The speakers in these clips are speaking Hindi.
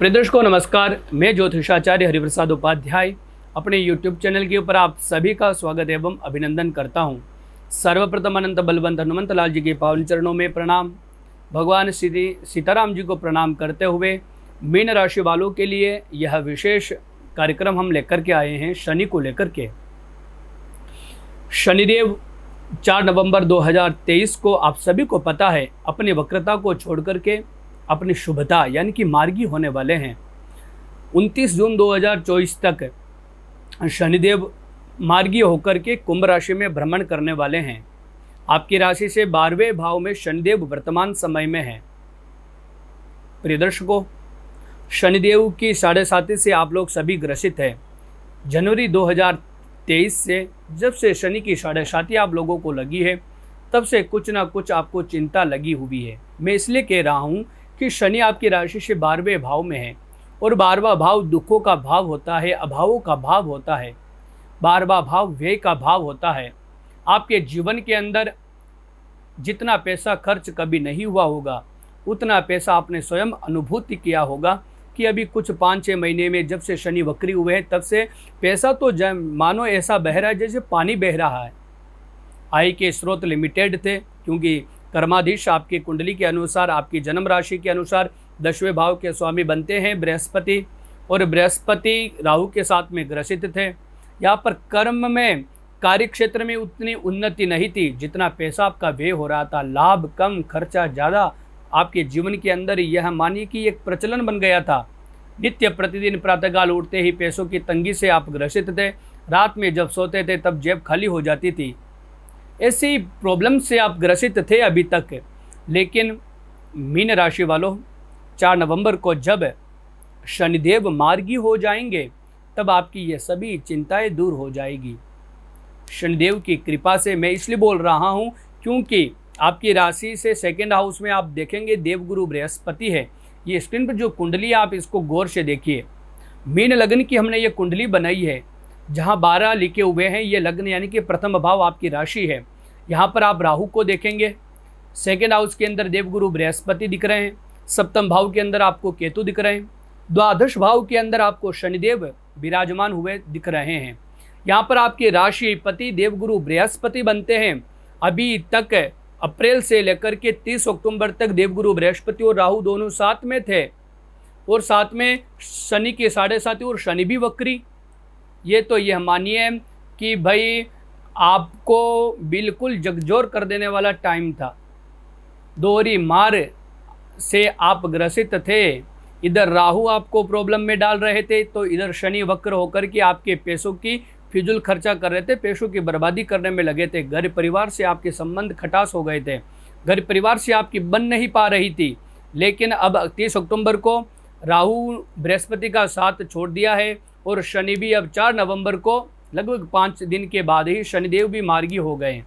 प्रिय दर्शकों नमस्कार, मैं ज्योतिषाचार्य हरिप्रसाद उपाध्याय अपने YouTube चैनल के ऊपर आप सभी का स्वागत एवं अभिनंदन करता हूं। सर्वप्रथम अनंत बलवंत हनुमंत लाल जी के पावन चरणों में प्रणाम। भगवान श्री सीताराम जी को प्रणाम करते हुए मीन राशि वालों के लिए यह विशेष कार्यक्रम हम लेकर के आए हैं शनि को लेकर के। शनिदेव 4 नवंबर 2023 को आप सभी को पता है अपनी वक्रता को छोड़ करके अपनी शुभता यानी कि मार्गी होने वाले हैं। 29 जून 2024 तक शनिदेव मार्गी होकर के कुंभ राशि में भ्रमण करने वाले हैं। आपकी राशि से 12वें भाव में शनिदेव वर्तमान समय में है। प्रिय दर्शकों, शनिदेव की 7.5 से आप लोग सभी ग्रसित हैं। जनवरी 2023 से जब से शनि की 7.5 आप लोगों को लगी है तब से कुछ ना कुछ आपको चिंता लगी हुई है। मैं इसलिए कह रहा हूँ कि शनि आपकी राशि से 12वें भाव में है और 12वां भाव दुखों का भाव होता है, अभावों का भाव होता है। 12वां भाव व्यय का भाव होता है। आपके जीवन के अंदर जितना पैसा खर्च कभी नहीं हुआ होगा उतना पैसा आपने स्वयं अनुभूति किया होगा कि अभी कुछ 5-6 महीने में जब से शनि वक्री हुए हैं तब से पैसा तो मानो ऐसा बह रहा है जैसे पानी बह रहा है। आय के स्रोत लिमिटेड थे क्योंकि कर्माधीश आपकी कुंडली के अनुसार, आपकी जन्म राशि के अनुसार 10वें भाव के स्वामी बनते हैं बृहस्पति, और बृहस्पति राहु के साथ में ग्रसित थे। यहाँ पर कर्म में, कार्य क्षेत्र में उतनी उन्नति नहीं थी जितना पैसा आपका व्यय हो रहा था। लाभ कम, खर्चा ज़्यादा आपके जीवन के अंदर यह मानिए कि एक प्रचलन बन गया था। नित्य प्रतिदिन प्रातःकाल उठते ही पैसों की तंगी से आप ग्रसित थे। रात में जब सोते थे तब जेब खाली हो जाती थी। ऐसी प्रॉब्लम से आप ग्रसित थे अभी तक। लेकिन मीन राशि वालों, 4 नवंबर को जब शनिदेव मार्गी हो जाएंगे तब आपकी ये सभी चिंताएं दूर हो जाएगी। शनिदेव की कृपा से मैं इसलिए बोल रहा हूँ क्योंकि आपकी राशि से 2nd हाउस में आप देखेंगे देवगुरु बृहस्पति है। ये स्क्रीन पर जो कुंडली है आप इसको गौर से देखिए। मीन लग्न की हमने ये कुंडली बनाई है जहाँ 12 लिखे हुए हैं। ये लग्न यानी कि प्रथम भाव आपकी राशि है। यहाँ पर आप राहु को देखेंगे। 2nd हाउस के अंदर देवगुरु बृहस्पति दिख रहे हैं। 7th भाव के अंदर आपको केतु दिख रहे हैं। द्वादश भाव के अंदर आपको शनिदेव विराजमान हुए दिख रहे हैं। यहाँ पर आपके राशि पति देवगुरु बृहस्पति बनते हैं। अभी तक अप्रैल से लेकर के 30 अक्टूबर तक देवगुरु बृहस्पति और राहु दोनों साथ में थे, और साथ में शनि के 7.5 और शनि भी वक्री। ये तो यह मानिए कि भाई आपको बिल्कुल जगजोर कर देने वाला टाइम था। दोहरी मार से आप ग्रसित थे। इधर राहु आपको प्रॉब्लम में डाल रहे थे तो इधर शनि वक्र होकर के आपके पैसों की फिजूल खर्चा कर रहे थे, पैसों की बर्बादी करने में लगे थे। घर परिवार से आपके संबंध खटास हो गए थे। घर परिवार से आपकी बन नहीं पा रही थी। लेकिन अब 30 अक्टूबर को राहु बृहस्पति का साथ छोड़ दिया है और शनि भी अब 4 नवंबर को लगभग 5 दिन के बाद ही शनिदेव भी मार्गी हो गए।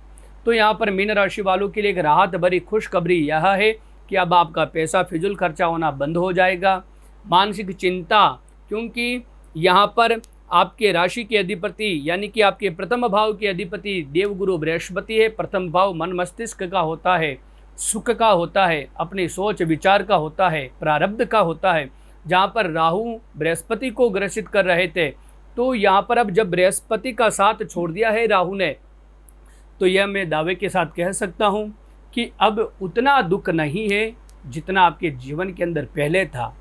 तो यहाँ पर मीन राशि वालों के लिए एक राहत भरी खुशखबरी यह है कि अब आपका पैसा फिजूल खर्चा होना बंद हो जाएगा। मानसिक चिंता, क्योंकि यहाँ पर आपके राशि के अधिपति यानी कि आपके प्रथम भाव के अधिपति देवगुरु बृहस्पति है। प्रथम भाव मन मस्तिष्क का होता है, सुख का होता है, अपनी सोच विचार का होता है, प्रारब्ध का होता है। जहाँ पर राहु बृहस्पति को ग्रसित कर रहे थे तो यहाँ पर अब जब बृहस्पति का साथ छोड़ दिया है राहु ने, तो यह मैं दावे के साथ कह सकता हूँ कि अब उतना दुख नहीं है जितना आपके जीवन के अंदर पहले था।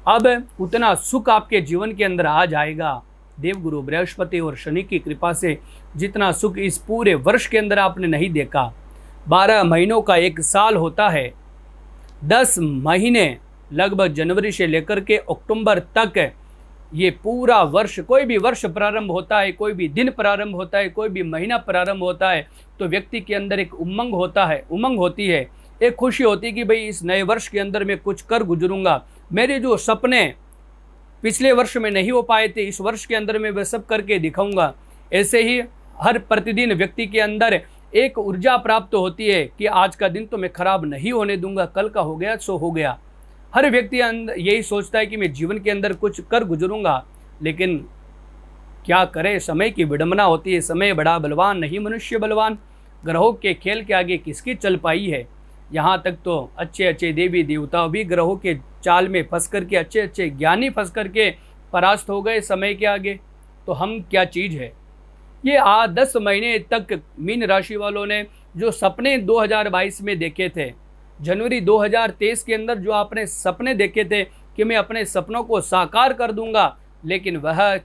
अब उतना सुख आपके जीवन के अंदर आ जाएगा देवगुरु बृहस्पति और शनि की कृपा से। जितना सुख इस पूरे वर्ष के अंदर आपने नहीं देखा। 12 महीनों का एक साल होता है। 10 महीने लगभग जनवरी से लेकर के अक्टूबर तक ये पूरा वर्ष, कोई भी वर्ष प्रारंभ होता है, कोई भी दिन प्रारंभ होता है, कोई भी महीना प्रारंभ होता है तो व्यक्ति के अंदर एक उमंग होता है, उमंग होती है, एक खुशी होती है कि भाई इस नए वर्ष के अंदर मैं कुछ कर गुजरूंगा। मेरे जो सपने पिछले वर्ष में नहीं हो पाए थे इस वर्ष के अंदर मैं वह सब करके दिखाऊंगा। ऐसे ही हर प्रतिदिन व्यक्ति के अंदर एक ऊर्जा प्राप्त होती है कि आज का दिन तो मैं खराब नहीं होने दूंगा, कल का हो गया सो हो गया। हर व्यक्ति यही सोचता है कि मैं जीवन के अंदर कुछ कर गुजरूंगा। लेकिन क्या करे, समय की विडंबना होती है। समय बड़ा बलवान नहीं, मनुष्य बलवान। ग्रहों के खेल के आगे किसकी चल पाई है। यहाँ तक तो अच्छे अच्छे देवी देवता भी ग्रहों के चाल में फंस कर के, अच्छे अच्छे ज्ञानी फंस कर के परास्त हो गए समय के आगे। तो हम क्या चीज़ है। ये 10 महीने तक मीन राशि वालों ने जो सपने 2022 में देखे थे, जनवरी 2023 के अंदर जो आपने सपने देखे थे कि मैं अपने सपनों को साकार कर दूंगा, लेकिन वह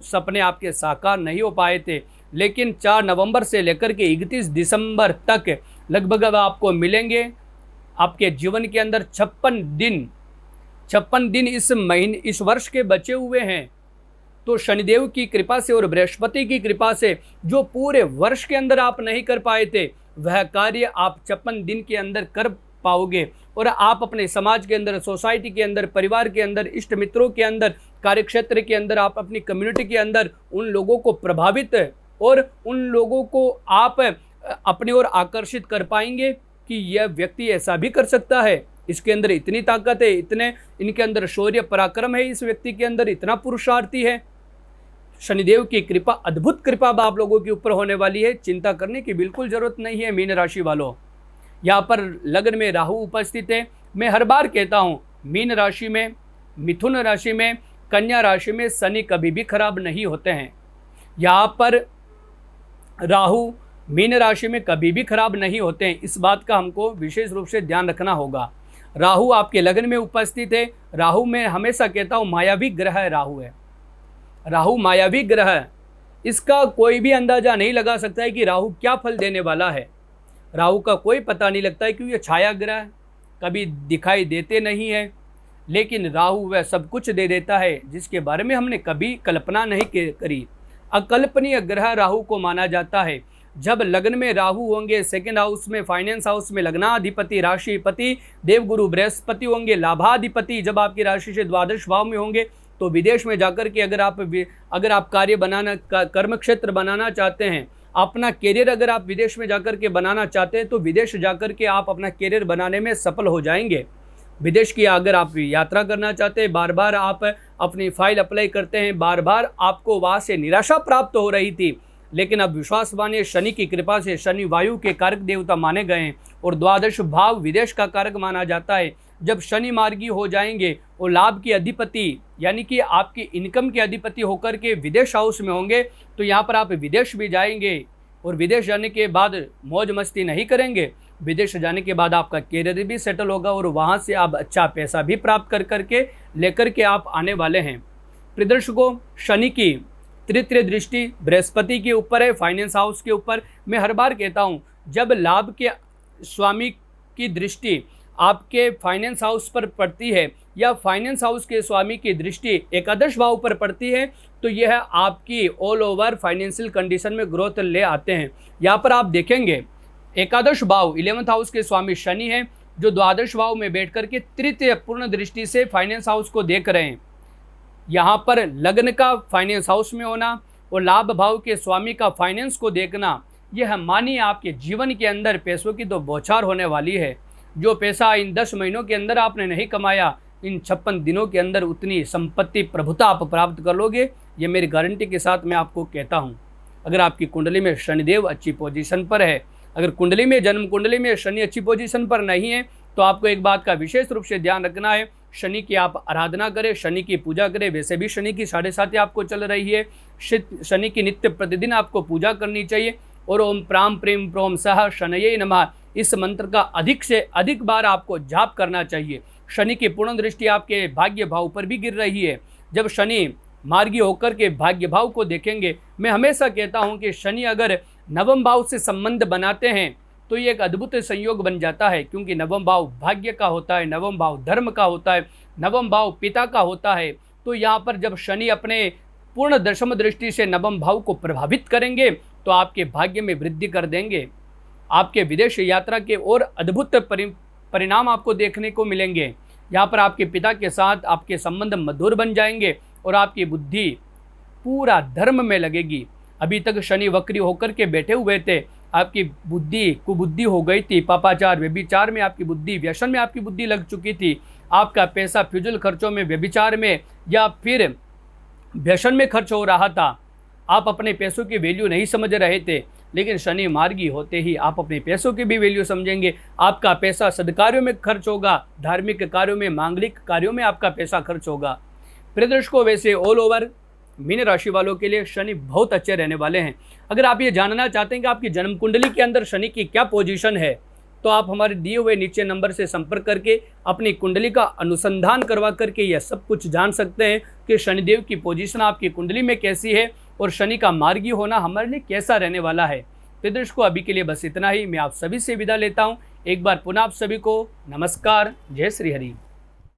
सपने आपके साकार नहीं हो पाए थे। लेकिन 4 नवंबर से लेकर के 31 दिसंबर तक लगभग अब आपको मिलेंगे। आपके जीवन के अंदर 56 दिन इस वर्ष के बचे हुए हैं। तो शनिदेव की कृपा से और बृहस्पति की कृपा से जो पूरे वर्ष के अंदर आप नहीं कर पाए थे, वह कार्य आप 56 दिन के अंदर कर पाओगे। और आप अपने समाज के अंदर, सोसाइटी के अंदर, परिवार के अंदर, इष्ट मित्रों के अंदर, कार्यक्षेत्र के अंदर, आप अपनी कम्युनिटी के अंदर उन लोगों को प्रभावित और उन लोगों को आप अपनी ओर आकर्षित कर पाएंगे कि यह व्यक्ति ऐसा भी कर सकता है, इसके अंदर इतनी ताकत है, इतने इनके अंदर शौर्य पराक्रम है, इस व्यक्ति के अंदर इतना पुरुषार्थी है। शनिदेव की कृपा, अद्भुत कृपा आप लोगों के ऊपर होने वाली है। चिंता करने की बिल्कुल जरूरत नहीं है मीन राशि वालों। यहाँ पर लग्न में राहु उपस्थित है। मैं हर बार कहता हूँ, मीन राशि में, मिथुन राशि में, कन्या राशि में शनि कभी भी खराब नहीं होते हैं। यहाँ पर राहु मीन राशि में कभी भी खराब नहीं होते हैं। इस बात का हमको विशेष रूप से ध्यान रखना होगा। राहु आपके लग्न में उपस्थित है। राहु में हमेशा कहता हूँ मायावी ग्रह है राहु है। राहु मायावी ग्रह है। इसका कोई भी अंदाजा नहीं लगा सकता है कि राहु क्या फल देने वाला है। राहु का कोई पता नहीं लगता है क्योंकि ये छाया ग्रह कभी दिखाई देते नहीं है। लेकिन राहु वह सब कुछ दे देता है जिसके बारे में हमने कभी कल्पना नहीं करी। अकल्पनीय ग्रह राहु को माना जाता है। जब लग्न में राहु होंगे, सेकंड हाउस में, फाइनेंस हाउस में लग्नाधिपति, राशिपति देवगुरु बृहस्पति होंगे, लाभाधिपति जब आपकी राशि से द्वादश भाव में होंगे, तो विदेश में जाकर के अगर आप कार्य बनाना, कर्म क्षेत्र बनाना चाहते हैं, अपना कैरियर अगर आप विदेश में जाकर के बनाना चाहते हैं, तो विदेश जाकर के आप अपना कैरियर बनाने में सफल हो जाएंगे। विदेश की अगर आप यात्रा करना चाहते हैं, बार बार आप अपनी फाइल अप्लाई करते हैं, बार बार आपको वहाँ से निराशा प्राप्त हो रही थी, लेकिन अब विश्वास मानिए, शनि की कृपा से शनि वायु के कारक देवता माने गए हैं और द्वादश भाव विदेश का कारक माना जाता है। जब शनि मार्गी हो जाएंगे और लाभ की अधिपति यानी कि आपकी इनकम के अधिपति होकर के विदेश हाउस में होंगे, तो यहाँ पर आप विदेश भी जाएंगे और विदेश जाने के बाद मौज मस्ती नहीं करेंगे। विदेश जाने के बाद आपका कैरियर भी सेटल होगा और वहाँ से आप अच्छा पैसा भी प्राप्त कर करके लेकर के आप आने वाले हैं। प्रदर्शकों, शनि की तृतीय दृष्टि बृहस्पति के ऊपर है, फाइनेंस हाउस के ऊपर। मैं हर बार कहता हूँ, जब लाभ के स्वामी की दृष्टि आपके फाइनेंस हाउस पर पड़ती है या फाइनेंस हाउस के स्वामी की दृष्टि एकादश भाव पर पड़ती है, तो यह आपकी ऑल ओवर फाइनेंशियल कंडीशन में ग्रोथ ले आते हैं। यहाँ पर आप देखेंगे एकादश भाव 11th हाउस के स्वामी शनि हैं, जो द्वादश भाव में बैठ करके तृतीय पूर्ण दृष्टि से फाइनेंस हाउस को देख रहे हैं। यहाँ पर लग्न का फाइनेंस हाउस में होना और लाभ भाव के स्वामी का फाइनेंस को देखना, यह मानिए आपके जीवन के अंदर पैसों की तो बौछार होने वाली है। जो पैसा इन 10 महीनों के अंदर आपने नहीं कमाया, इन 56 दिनों के अंदर उतनी संपत्ति प्रभुता आप प्राप्त कर लोगे। ये मेरी गारंटी के साथ मैं आपको कहता हूँ। अगर आपकी कुंडली में शनिदेव अच्छी पोजीशन पर है, अगर कुंडली में, जन्म कुंडली में शनि अच्छी पोजीशन पर नहीं है, तो आपको एक बात का विशेष रूप से ध्यान रखना है, शनि की आप आराधना करें, शनि की पूजा करें। वैसे भी शनि की 7.5 आपको चल रही है, शनि की नित्य प्रतिदिन आपको पूजा करनी चाहिए। और ओम प्राम प्रेम प्रोम सह शनये नमः, इस मंत्र का अधिक से अधिक बार आपको जाप करना चाहिए। शनि की पूर्ण दृष्टि आपके भाग्य भाव पर भी गिर रही है। जब शनि मार्गी होकर के भाग्य भाव को देखेंगे, मैं हमेशा कहता हूं कि शनि अगर नवम भाव से संबंध बनाते हैं तो ये एक अद्भुत संयोग बन जाता है, क्योंकि नवम भाव भाग्य का होता है, नवम भाव धर्म का होता है, नवम भाव पिता का होता है। तो यहाँ पर जब शनि अपने पूर्ण दशम दृष्टि से नवम भाव को प्रभावित करेंगे, तो आपके भाग्य में वृद्धि कर देंगे। आपके विदेश यात्रा के और अद्भुत परिणाम आपको देखने को मिलेंगे। यहाँ पर आपके पिता के साथ आपके संबंध मधुर बन जाएंगे और आपकी बुद्धि पूरा धर्म में लगेगी। अभी तक शनि वक्री होकर के बैठे हुए थे, आपकी बुद्धि कुबुद्धि हो गई थी, पापाचार व्यभिचार में आपकी बुद्धि, व्यसन में आपकी बुद्धि लग चुकी थी, आपका पैसा फिजूल खर्चों में, व्यभिचार में या फिर व्यसन में खर्च हो रहा था, आप अपने पैसों की वैल्यू नहीं समझ रहे थे। लेकिन शनि मार्गी होते ही आप अपने पैसों की भी वैल्यू समझेंगे। आपका पैसा सद्कार्यों में खर्च होगा, धार्मिक कार्यों में, मांगलिक कार्यों में आपका पैसा खर्च होगा। प्रिय दर्शकों, वैसे ऑल ओवर मीन राशि वालों के लिए शनि बहुत अच्छे रहने वाले हैं। अगर आप ये जानना चाहते हैं कि आपकी जन्म कुंडली के अंदर शनि की क्या पोजीशन है, तो आप हमारे दिए हुए नीचे नंबर से संपर्क करके अपनी कुंडली का अनुसंधान करवा करके यह सब कुछ जान सकते हैं कि शनिदेव की पोजीशन आपकी कुंडली में कैसी है और शनि का मार्गी होना हमारे लिए कैसा रहने वाला है। तो दर्शकों, अभी के लिए बस इतना ही। मैं आप सभी से विदा लेता हूँ। एक बार पुनः आप सभी को नमस्कार, जय श्री हरि।